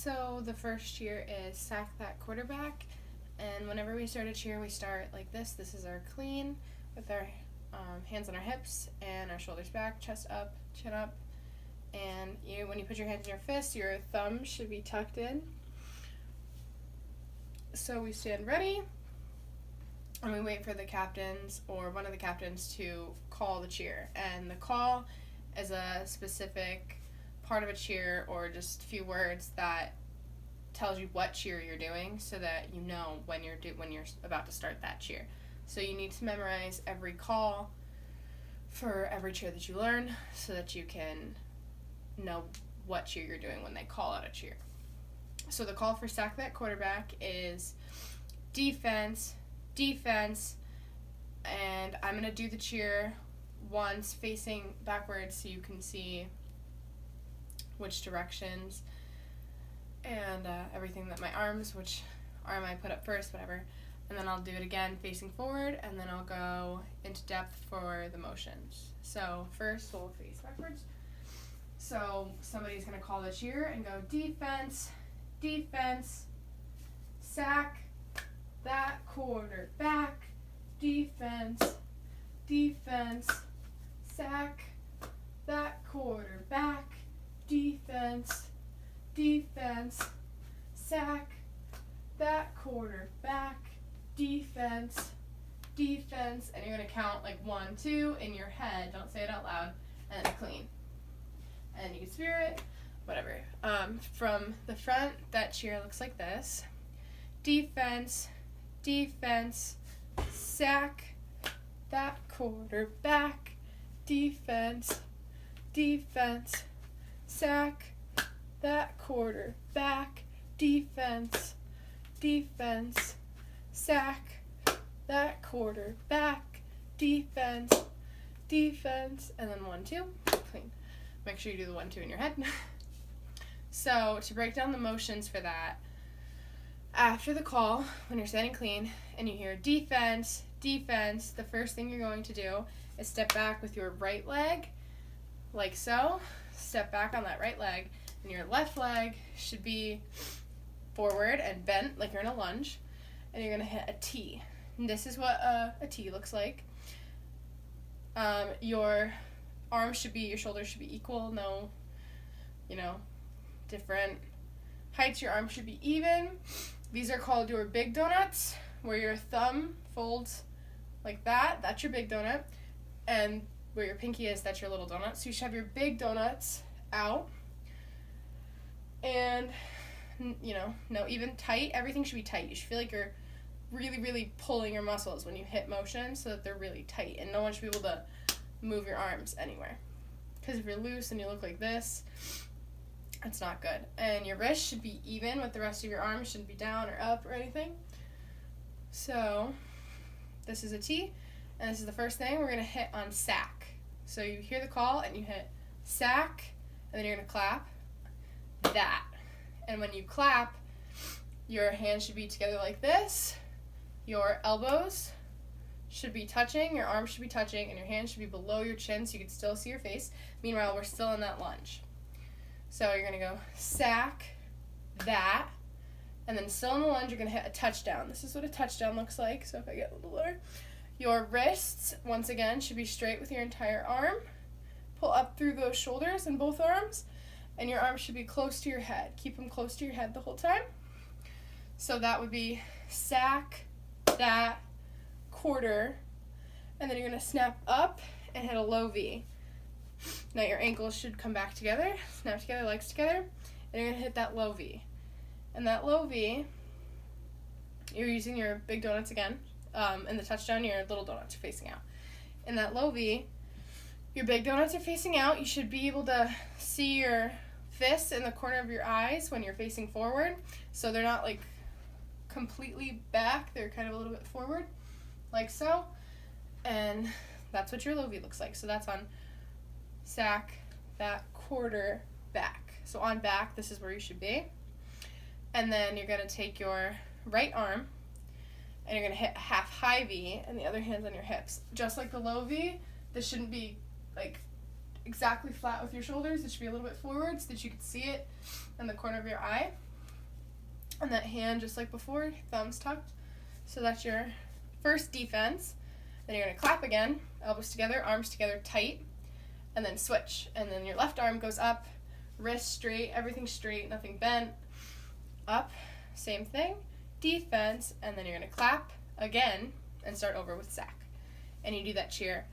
So the first cheer is sack that quarterback, and whenever we start a cheer, we start like this. This is our clean with our hands on our hips and our shoulders back, chest up, chin up, and when you put your hands in your fist, your thumb should be tucked in. So we stand ready, and we wait for the captains or one of the captains to call the cheer, and the call is a specific part of a cheer or just a few words that tells you what cheer you're doing so that you know when you're about to start that cheer. So you need to memorize every call for every cheer that you learn so that you can know what cheer you're doing when they call out a cheer. So the call for sack that quarterback is defense, defense, and I'm going to do the cheer once facing backwards so you can see which directions and everything that my arms, which arm I put up first, whatever, and then I'll do it again facing forward, and then I'll go into depth for the motions. So first we'll face backwards. So somebody's going to call the cheer and go defense, defense, sack that quarterback, defense, defense, sack that quarterback, defense, defense, sack that quarterback, defense, defense, and you're going to count like 1, 2 in your head, don't say it out loud, and then clean. And you can spear it, whatever. From the front, that cheer looks like this. Defense, defense, sack that quarterback, defense, defense, sack that quarterback, defense, defense, sack that quarterback, defense, defense, and then 1, 2, clean. Make sure you do the 1, 2 in your head. So to break down the motions for that, after the call, when you're standing clean and you hear defense, defense, the first thing you're going to do is step back with your right leg, like so. Step back on that right leg, and your left leg should be forward and bent like you're in a lunge, and you're going to hit a T. And this is what a T looks like. Your arms your shoulders should be equal, no, different heights. Your arms should be even. These are called your big donuts, where your thumb folds like that. That's your big donut. And where your pinky is, that's your little donut. So you should have your big donuts out. And, no, even tight. Everything should be tight. You should feel like you're really, really pulling your muscles when you hit motion so that they're really tight. And no one should be able to move your arms anywhere. Because if you're loose and you look like this, it's not good. And your wrist should be even with the rest of your arms. Shouldn't be down or up or anything. So this is a T, and this is the first thing we're going to hit on sack. So you hear the call and you hit sack, and then you're going to clap that. And when you clap, your hands should be together like this. Your elbows should be touching, your arms should be touching, and your hands should be below your chin so you can still see your face. Meanwhile, we're still in that lunge. So you're going to go sack that, and then still in the lunge, you're going to hit a touchdown. This is what a touchdown looks like, so if I get a little lower. Your wrists, once again, should be straight with your entire arm. Pull up through those shoulders in both arms, and your arms should be close to your head. Keep them close to your head the whole time. So that would be sack that quarter, and then you're going to snap up and hit a low V. Now your ankles should come back together, snap together, legs together, and you're going to hit that low V. And that low V, you're using your big donuts again. In the touchdown, your little donuts are facing out. In that low V, your big donuts are facing out. You should be able to see your fists in the corner of your eyes when you're facing forward. So they're not like completely back. They're kind of a little bit forward, like so. And that's what your low V looks like. So that's on sack that quarter back. So on back, this is where you should be. And then you're going to take your right arm and you're going to hit a half high V, and the other hand's on your hips. Just like the low V, this shouldn't be like exactly flat with your shoulders. It should be a little bit forward so that you can see it in the corner of your eye. on that hand just like before, thumbs tucked. So that's your first defense. Then you're going to clap again, elbows together, arms together tight, and then switch. And then your left arm goes up, wrist straight, everything straight, nothing bent. Up, same thing, defense, and then you're going to clap again and start over with sack. And you do that cheer